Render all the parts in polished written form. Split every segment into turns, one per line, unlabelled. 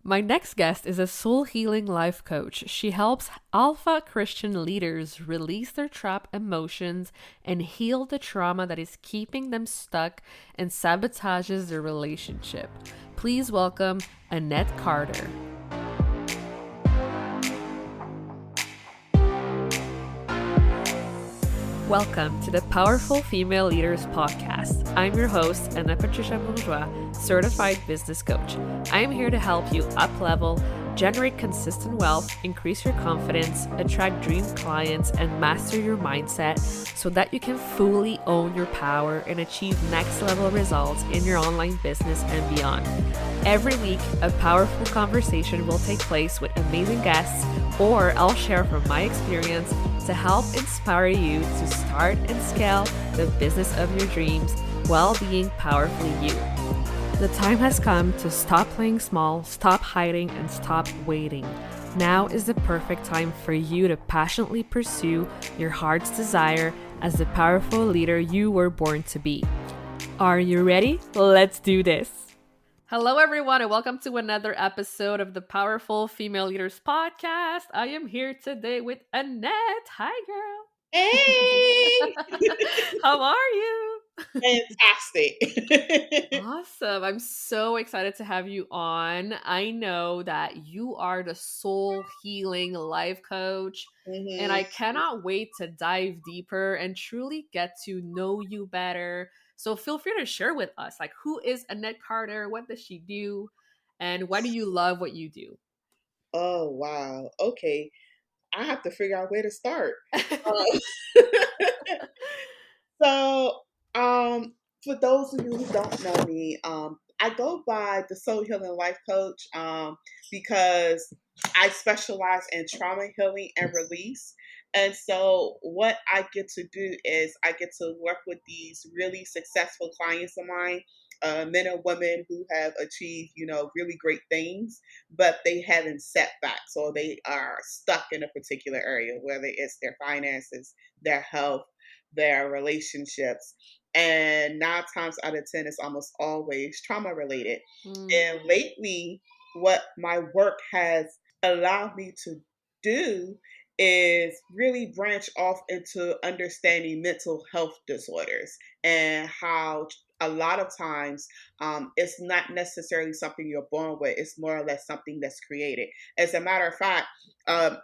My next guest is a soul healing life coach. She helps alpha Christian leaders release their trapped emotions and heal the trauma that is keeping them stuck and sabotages their relationship. Please welcome Annette Carter. Welcome to the Powerful Female Leaders Podcast. I'm your host, Annette Bourgeois, certified business coach. I am here to help you up-level, generate consistent wealth, increase your confidence, attract dream clients, and master your mindset so that you can fully own your power and achieve next-level results in your online business and beyond. Every week, a powerful conversation will take place with amazing guests, or I'll share from my experience to help inspire you to start and scale the business of your dreams while being powerfully you. The time has come to stop playing small, stop hiding, and stop waiting. Now is the perfect time for you to passionately pursue your heart's desire as the powerful leader you were born to be. Are you ready? Let's do this. Hello, everyone, and welcome to another episode of the Powerful Female Leaders Podcast. I am here today with Annette. Hi, girl.
Hey,
How are you?
fantastic.
Awesome. I'm so excited to have you on. I know that you are the soul healing life coach, and
hmm
I cannot wait to dive deeper and truly get to know you better. So feel free to share with us, like, who is Annette Carter? What does she do? And why do you love what you do?
Oh, wow. Okay. I have to figure out where to start. Uh, so, for those of you who don't know me, I go by the Soul Healing Life Coach because I specialize in trauma healing and release. And so, what I get to do is I get to work with these really successful clients of mine, men and women who have achieved, really great things, but they having setbacks or they are stuck in a particular area, whether it's their finances, their health, their relationships. And 9 times out of 10, it's almost always trauma related. And
Mm.
lately, what my work has allowed me to do is really branch off into understanding mental health disorders and how a lot of times it's not necessarily something you're born with. It's more or less something that's created. As a matter of fact, um,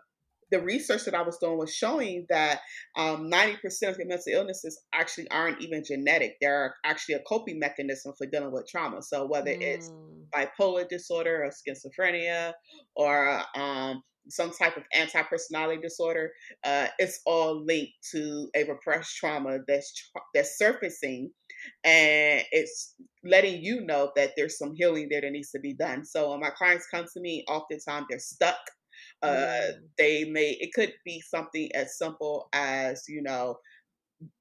the research that I was doing was showing that 90% of your mental illnesses actually aren't even genetic. They're actually a coping mechanism for dealing with trauma. So whether it's
Mm.
bipolar disorder or schizophrenia or some type of anti-personality disorder, it's all linked to a repressed trauma that's surfacing, and it's letting you know that there's some healing there that needs to be done. So when my clients come to me, oftentimes they're stuck. uh,
Mm.
it could be something as simple as,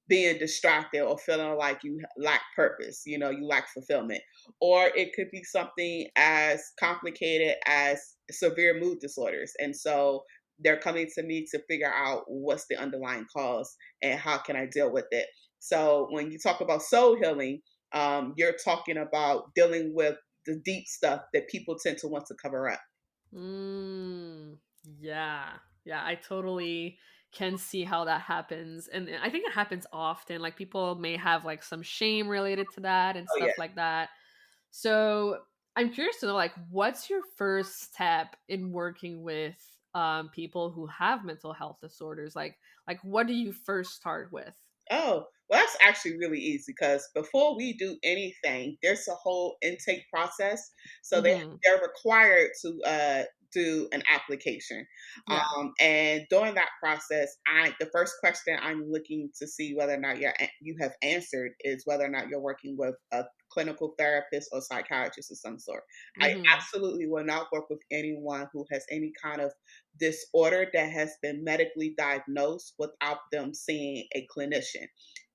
being distracted or feeling like you lack purpose, you lack fulfillment. Or it could be something as complicated as severe mood disorders. And so they're coming to me to figure out what's the underlying cause and how can I deal with it. So when you talk about soul healing, you're talking about dealing with the deep stuff that people tend to want to cover up.
Mm, yeah. Yeah, I totally can see how that happens. And I think it happens often. Like, people may have like some shame related to that and
Oh yeah.
stuff like that. So I'm curious to know, like, what's your first step in working with people who have mental health disorders? Like what do you first start with?
Oh, well, that's actually really easy because before we do anything, there's a whole intake process. So
Mm-hmm.
they're required to do an application,
Yeah.
and during that process, the first question I'm looking to see whether or not you have answered is whether or not you're working with a clinical therapist or psychiatrist of some sort. I
Mm-hmm.
absolutely will not work with anyone who has any kind of disorder that has been medically diagnosed without them seeing a clinician.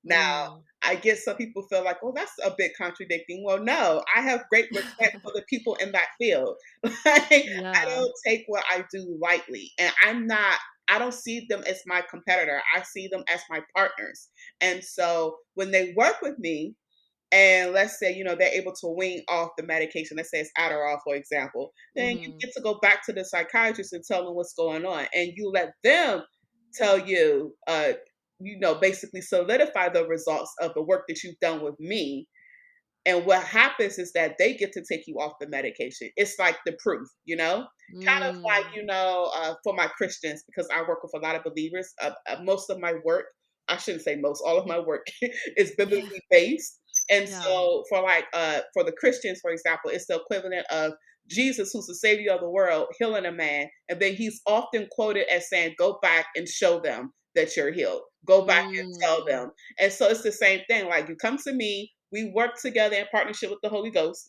Now,
Mm.
I guess some people feel like, oh, that's a bit contradicting. Well, no, I have great respect for the people in that field. Like, I
Yeah.
don't take what I do lightly. And I don't see them as my competitor. I see them as my partners. And so when they work with me, and let's say, they're able to wean off the medication, let's say it's Adderall, for example, then you
Mhm.
get to go back to the psychiatrist and tell them what's going on. And you let them tell you, basically solidify the results of the work that you've done with me. And what happens is that they get to take you off the medication. It's like the proof, kind of like,
Mm.
for my Christians, because I work with a lot of believers, most of my work, I shouldn't say most, all of my work is
Yeah.
biblically based. And
Yeah.
so for the Christians, for example, it's the equivalent of Jesus, who's the savior of the world, healing a man. And then he's often quoted as saying, go back and show them that you're healed. Go back and tell
Mm.
them. And so it's the same thing. Like, you come to me, we work together in partnership with the Holy Ghost.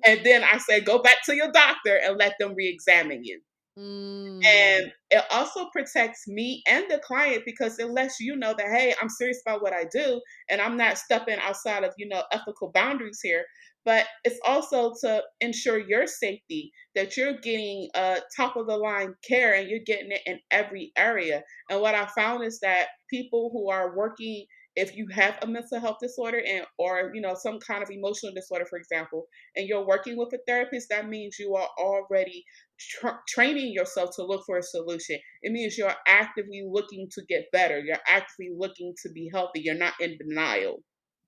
And then I say, go back to your doctor and let them re-examine you.
Mm.
And it also protects me and the client, because it lets you know that, hey, I'm serious about what I do and I'm not stepping outside of, ethical boundaries here. But it's also to ensure your safety, that you're getting top of the line care and you're getting it in every area. And what I found is that people who are working, if you have a mental health disorder or some kind of emotional disorder, for example, and you're working with a therapist, that means you are already training yourself to look for a solution. It means you're actively looking to get better. You're actively looking to be healthy. You're not in denial.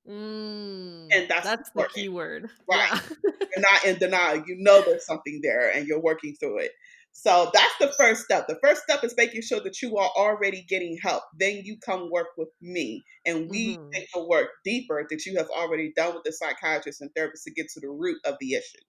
Mm.
And that's
That's the
important,
key word.
right?
Yeah.
You're not in denial. You know there's something there and you're working through it. So that's the first step. The first step is making sure that you are already getting help. Then you come work with me and we
Mhm.
take the work deeper that you have already done with the psychiatrist and therapist to get to the root of the issue.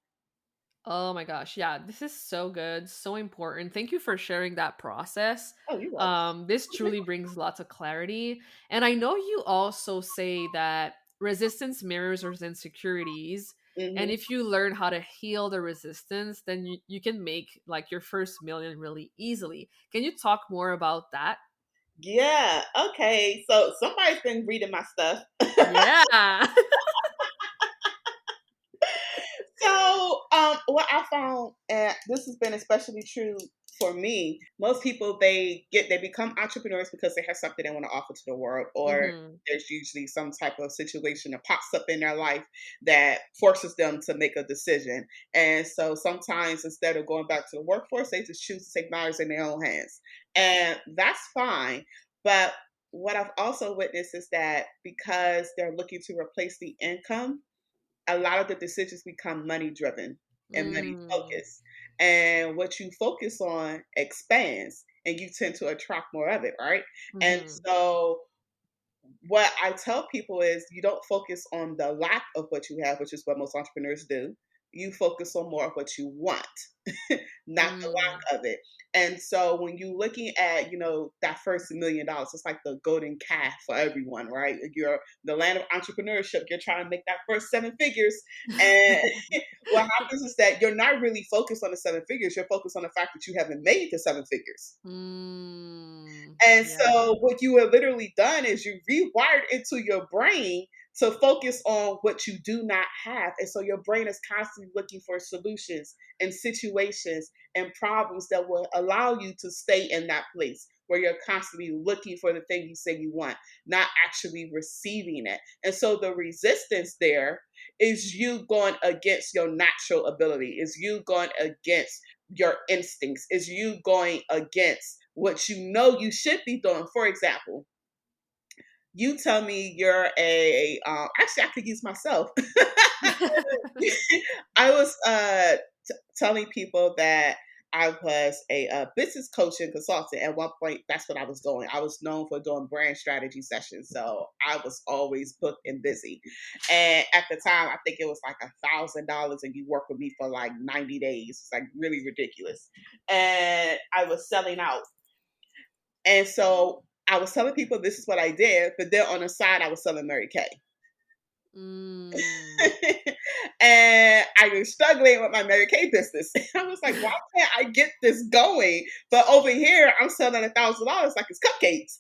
Oh my gosh. Yeah, this is so good, so important. Thank you for sharing that process.
Oh, you're welcome.
This truly brings lots of clarity. And I know you also say that resistance mirrors our insecurities. And
Hmm.
if you learn how to heal the resistance, then you can make like your first million really easily. Can you talk more about that?
Yeah. Okay. So somebody's been reading my stuff.
Yeah.
So, what I found, and this has been especially true for me, most people they become entrepreneurs because they have something they want to offer to the world, or
Mhm.
there's usually some type of situation that pops up in their life that forces them to make a decision. And so sometimes instead of going back to the workforce, they just choose to take matters in their own hands, and that's fine. But what I've also witnessed is that because they're looking to replace the income, a lot of the decisions become money driven and money
Mm.
focused. And what you focus on expands and you tend to attract more of it, right? And
Mhm.
so what I tell people is you don't focus on the lack of what you have, which is what most entrepreneurs do. You focus on more of what you want, not the
Mm.
lack of it. And so when you're looking at, that first $1 million, it's like the golden calf for everyone, right? You're the land of entrepreneurship. You're trying to make that first seven figures. And what happens is that you're not really focused on the seven figures. You're focused on the fact that you haven't made the seven figures.
Mm.
And
Yeah.
so what you have literally done is you rewired into your brain to focus on what you do not have. And so your brain is constantly looking for solutions and situations and problems that will allow you to stay in that place where you're constantly looking for the thing you say you want, not actually receiving it. And so the resistance there is you going against your natural ability, is you going against your instincts, is you going against what you know you should be doing. For example, you tell me you're actually I could use myself. I was telling people that I was a business coach and consultant. At one point, that's what I was doing. I was known for doing brand strategy sessions, so I was always booked and busy. And at the time, I think it was like $1,000, and you work with me for like 90 days. It's like really ridiculous. And I was selling out, and so I was telling people this is what I did, but then on the side, I was selling Mary Kay.
Mm.
And I was struggling with my Mary Kay business. I was like, why can't I get this going? But over here, I'm selling $1,000 like it's cupcakes.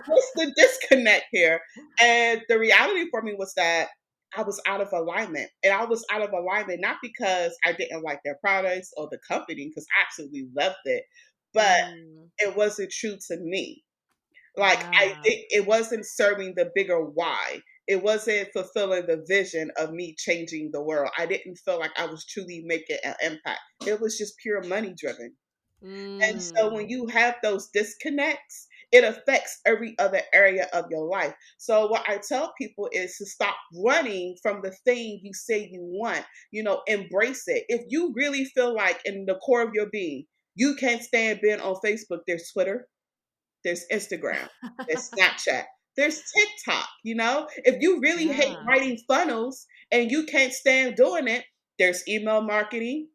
What's the disconnect here? And the reality for me was that I was out of alignment. And I was out of alignment not because I didn't like their products or the company, because I absolutely loved it, but
Mm.
it wasn't true to me. Like
Yeah.
it wasn't serving the bigger why. it wasn't fulfilling the vision of me changing the world. I didn't feel like I was truly making an impact. It was just pure money driven. And so when
Mm.
you have those disconnects, it affects every other area of your life. So what I tell people is to stop running from the thing you say you want. Embrace it. If you really feel like in the core of your being, you can't stand being on Facebook, there's Twitter, there's Instagram, there's Snapchat, there's TikTok. If you really hate
Yeah.
writing funnels and you can't stand doing it, there's email marketing,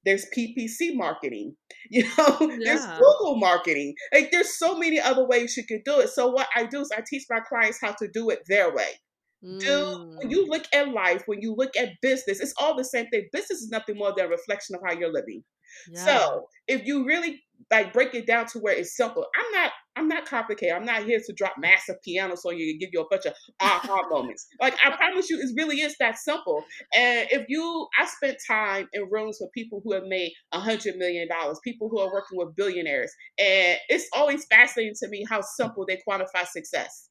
there's PPC marketing, there's
Yeah.
Google marketing. Like there's so many other ways you could do it. So what I do is I teach my clients how to do it their way. When
Mm.
you look at life, when you look at business, it's all the same thing. Business is nothing more than a reflection of how you're living.
Yeah.
So if you really like break it down to where it's simple, I'm not complicated. I'm not here to drop massive pianos on you and give you a bunch of aha moments. Like I promise you, it really is that simple. And I spent time in rooms with people who have made $100 million, people who are working with billionaires, and it's always fascinating to me how simple they quantify success.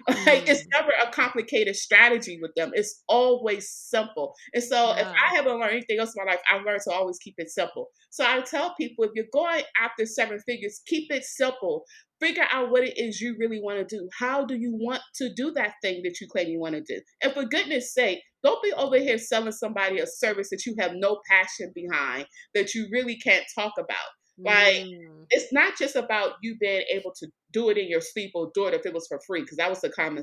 Like it's
Mm.
never a complicated strategy with them. It's always simple. And so if
Yeah.
I haven't learned anything else in my life, I've learned to always keep it simple. So I tell people if you're going after seven figures, keep it simple. Figure out what it is you really want to do. How do you want to do that thing that you claim you want to do? And for goodness sake, don't be over here selling somebody a service that you have no passion behind, that you really can't talk about. Like
Mm.
it's not just about you being able to do it in your sleep or do it if it was for free, because that was a common,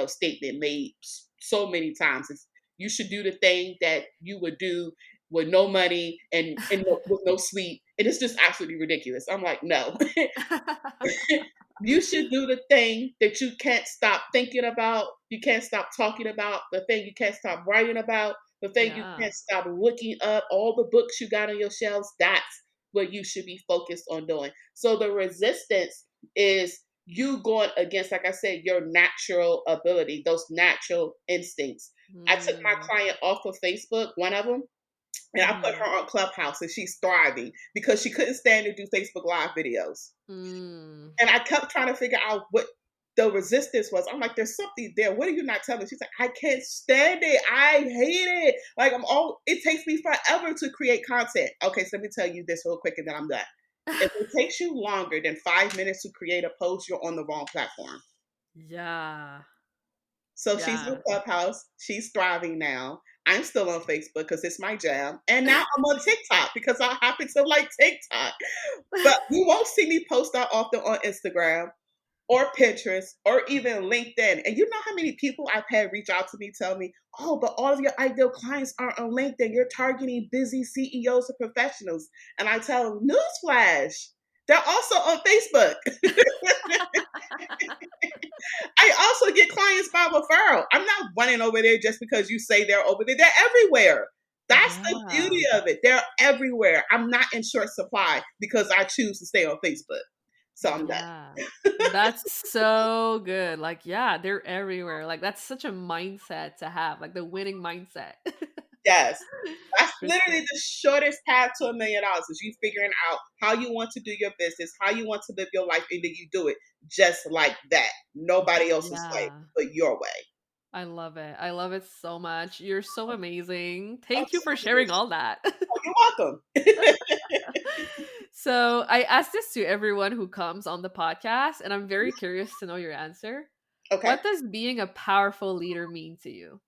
statement made so many times. It's, you should do the thing that you would do with no money and with no sleep, and it's just absolutely ridiculous. I'm like, no. You should do the thing that you can't stop thinking about, you can't stop talking about, the thing you can't stop writing about, the thing you
Yeah.
can't stop looking up, all the books you got on your shelves. That's what you should be focused on doing. So the resistance is you going against, like I said, your natural ability, those natural instincts. I took my
Mm.
client off of Facebook, one of them, and I put
Mhm.
her on Clubhouse, and she's thriving because she couldn't stand to do Facebook Live videos.
Mm.
And I kept trying to figure out what the resistance was. I'm like, there's something there. What are you not telling me? She's like, I can't stand it. I hate it. Like it takes me forever to create content. Okay, so let me tell you this real quick and then I'm done. If it takes you longer than 5 minutes to create a post, you're on the wrong platform.
Yeah.
So she's
Yeah.
on Clubhouse. She's thriving now. I'm still on Facebook because it's my jam. And now I'm on TikTok because I happen to like TikTok. But you won't see me post that often on Instagram or Pinterest or even LinkedIn. And you know how many people I've had reach out to me, tell me, oh, but all of your ideal clients aren't on LinkedIn. You're targeting busy CEOs or professionals. And I tell them, newsflash, they're also on Facebook. I also get clients by referral. I'm not running over there just because you say they're over there. They're everywhere. That's the
Yeah.
beauty of it. They're everywhere. I'm not in short supply because I choose to stay on Facebook. So I'm done.
Yeah. That's so good. Like, yeah, they're everywhere. Like, that's such a mindset to have, like the winning mindset.
Yes. That's
For
literally
sure.
the shortest path to $1 million is you figuring out how you want to do your business, how you want to live your life, and then you do it just like that. Nobody else's way,
Yeah.
but your way.
I love it. I love it so much. You're so amazing.
Oh,
Thank you for sharing all that.
you're welcome.
So, I ask this to everyone who comes on the podcast, and I'm very curious to know your answer.
Okay.
What does being a powerful leader mean to you?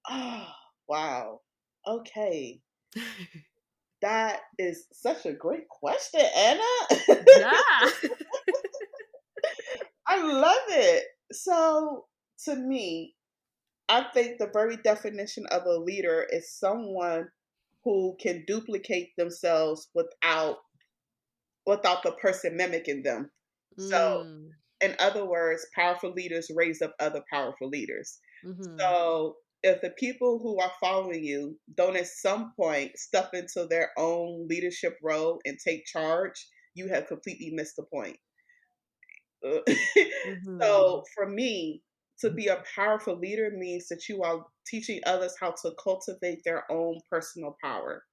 Oh, wow. Okay. That is such a great question, Anna.
Yeah.
I love it. So, to me, I think the very definition of a leader is someone who can duplicate themselves without the person mimicking them. So,
Mm.
in other words, powerful leaders raise up other powerful leaders.
Mhm.
So, if the people who are following you don't at some point step into their own leadership role and take charge, you have completely missed the point. So,
Mhm.
for me, to be a powerful leader means that you are teaching others how to cultivate their own personal power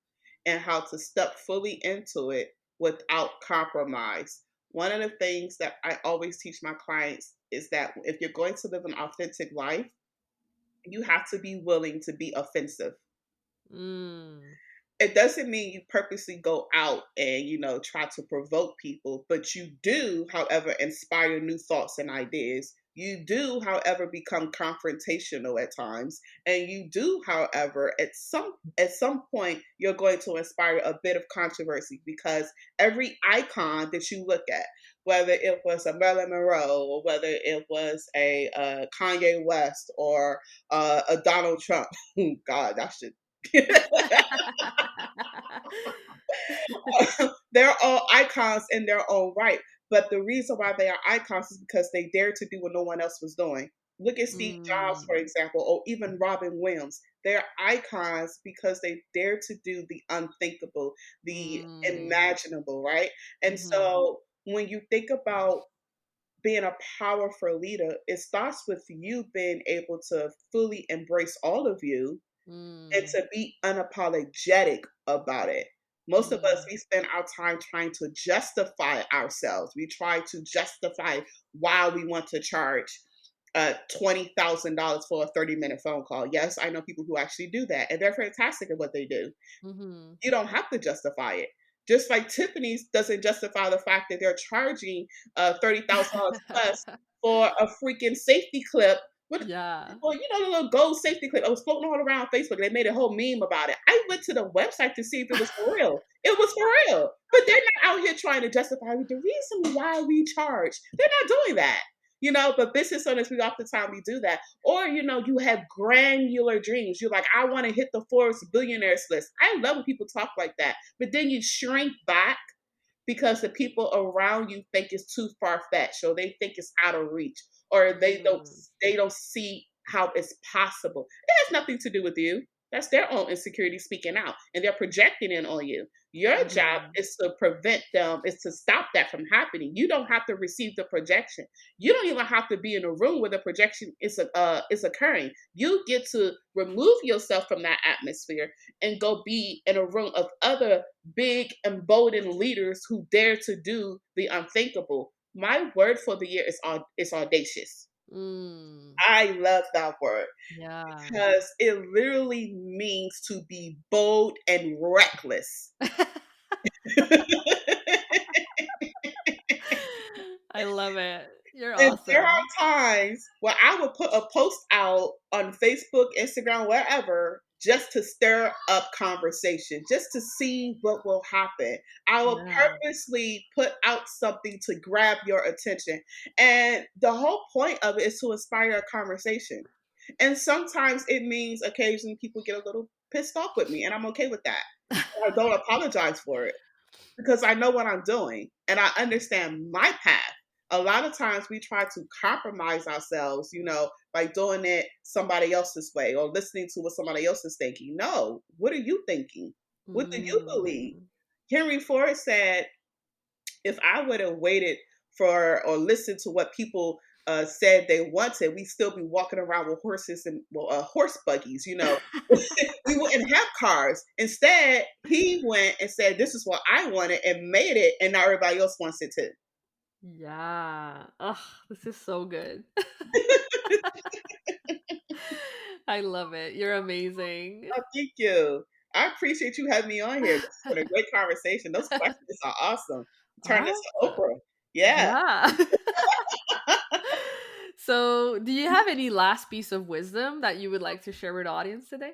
and how to step fully into it without compromise. One of the things that I always teach my clients is that if you're going to live an authentic life, you have to be willing to be offensive.
Mm.
It doesn't mean you purposely go out and, try to provoke people, but you do, however, inspire new thoughts and ideas. You do, however, become confrontational at times. And you do, however, at some point, you're going to inspire a bit of controversy because every icon that you look at, whether it was a Marilyn Monroe or whether it was a Kanye West or a Donald Trump, God, that should they're all icons in their own right. But the reason why they are icons is because they dared to do what no one else was doing. Look at Steve Jobs, for
Mm.
example, or even Robin Williams. They're icons because they dared to do the unthinkable, the
Mm.
imaginable, right? And
Mhm.
so when you think about being a powerful leader, it starts with you being able to fully embrace all of you and
Mm.
to be unapologetic about it. Most of us,
Mm.
we spend our time trying to justify ourselves. We try to justify why we want to charge $20,000 for a 30-minute phone call. Yes, I know people who actually do that, and they're fantastic at what they do.
Mhm.
You don't have to justify it. Just like Tiffany's doesn't justify the fact that they're charging $30,000 plus for a freaking safety clip.
Yeah.
Well, the little gold safety clip. I was floating all around Facebook. They made a whole meme about it. I went to the website to see if it was for real. It was for real. But they're not out here trying to justify the reason why we charge. They're not doing that. But business owners, we oftentimes we do that. Or, you have granular dreams. You're like, I want to hit the Forbes billionaires list. I love when people talk like that. But then you shrink back because the people around you think it's too far fetched, or they think it's out of reach, or they don't
Mm.
they don't see how it's possible. It has nothing to do with you. That's their own insecurity speaking out, and they're projecting it on you. Your job
Mhm.
is to prevent them, is to stop that from happening. You don't have to receive the projection. You don't even have to be in a room where the projection is occurring. You get to remove yourself from that atmosphere and go be in a room of other big, emboldened leaders who dare to do the unthinkable. My word for the year is audacious.
Mm.
I love that word
Yeah.
because it literally means to be bold and reckless.
I love it. You're
And there are
awesome.
times where I would put a post out on Facebook, Instagram, wherever, just to stir up conversation, just to see what will happen. I will
Yeah.
purposely put out something to grab your attention. And the whole point of it is to inspire a conversation. And sometimes it means occasionally people get a little pissed off with me, and I'm okay with that. I don't apologize for it because I know what I'm doing and I understand my path. A lot of times we try to compromise ourselves, by doing it somebody else's way or listening to what somebody else is thinking. No, what are you thinking? What do you believe?
Mm.
Henry Ford said, if I would have waited for or listened to what people said they wanted, we'd still be walking around with horses and horse buggies. We wouldn't have cars. Instead, he went and said, "This is what I wanted," and made it, and now everybody else wants it too.
Yeah. Ugh, this is so good. I love it. You're amazing.
Oh, thank you. I appreciate you having me on here. This has been a great conversation. Those questions are awesome. Turn this to
Awesome.
Oprah. Yeah.
Yeah. So, do you have any last piece of wisdom that you would like to share with the audience today?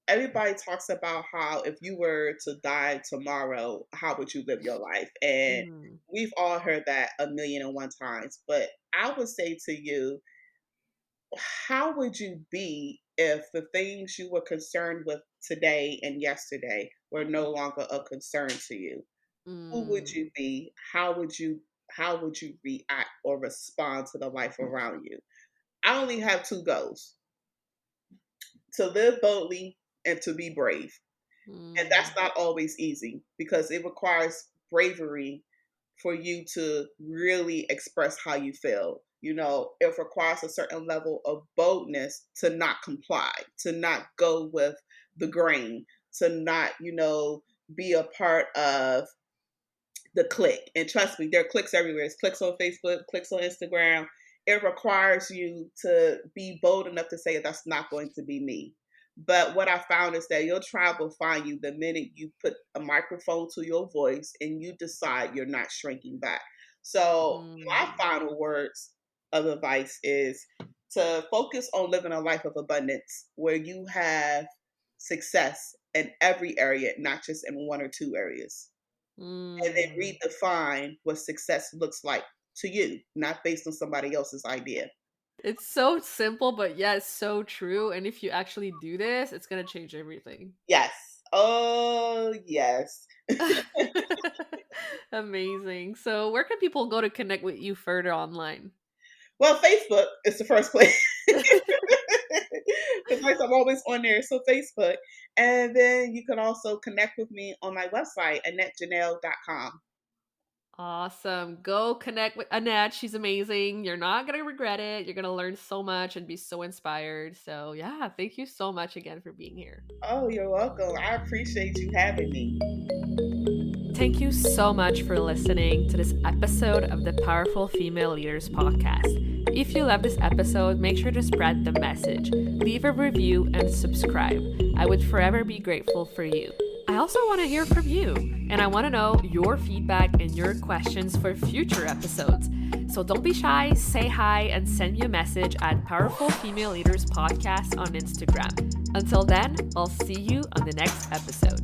Everybody talks about how if you were to die tomorrow, how would you live your life? And
Mm.
we've all heard that a million and one times. But I would say to you, how would you be if the things you were concerned with today and yesterday were no longer a concern to you? Who would
Mm.
you be? How would you react or respond to the life around you? I only have two goals: to live boldly and to be brave. And that's
Mm.
not always easy because it requires bravery for you to really express how you feel. It requires a certain level of boldness to not comply, to not go with the grain, to not, be a part of the click. And trust me, there are clicks everywhere. It's clicks on Facebook, clicks on Instagram. it requires you to be bold enough to say that's not going to be me. But what I found is that your tribe will find you the minute you put a microphone to your voice and you decide you're not shrinking back. So my
Mm.
final words of advice is to focus on living a life of abundance where you have success in every area, not just in one or two areas. And then
Mm.
redefine what success looks like to you, not based on somebody else's idea.
It's so simple, but yeah, it's so true. And if you actually do this, it's gonna change everything.
Yes. Oh, yes.
Amazing. So, where can people go to connect with you further online?
Well, Facebook is the first place. Because I'm always on there. So Facebook. And then you can also connect with me on my website, AnnetteJanelle.com.
Awesome. Go connect with Annette. She's amazing. You're not going to regret it. You're going to learn so much and be so inspired. So, yeah, thank you so much again for being here.
Oh, you're welcome. I appreciate you having me.
Thank you so much for listening to this episode of the Powerful Female Leaders podcast. If you love this episode, make sure to spread the message, leave a review, and subscribe. I would forever be grateful for you. I also want to hear from you, and I want to know your feedback and your questions for future episodes. So don't be shy, say hi, and send me a message at Powerful Female Leaders Podcast on Instagram. Until then, I'll see you on the next episode.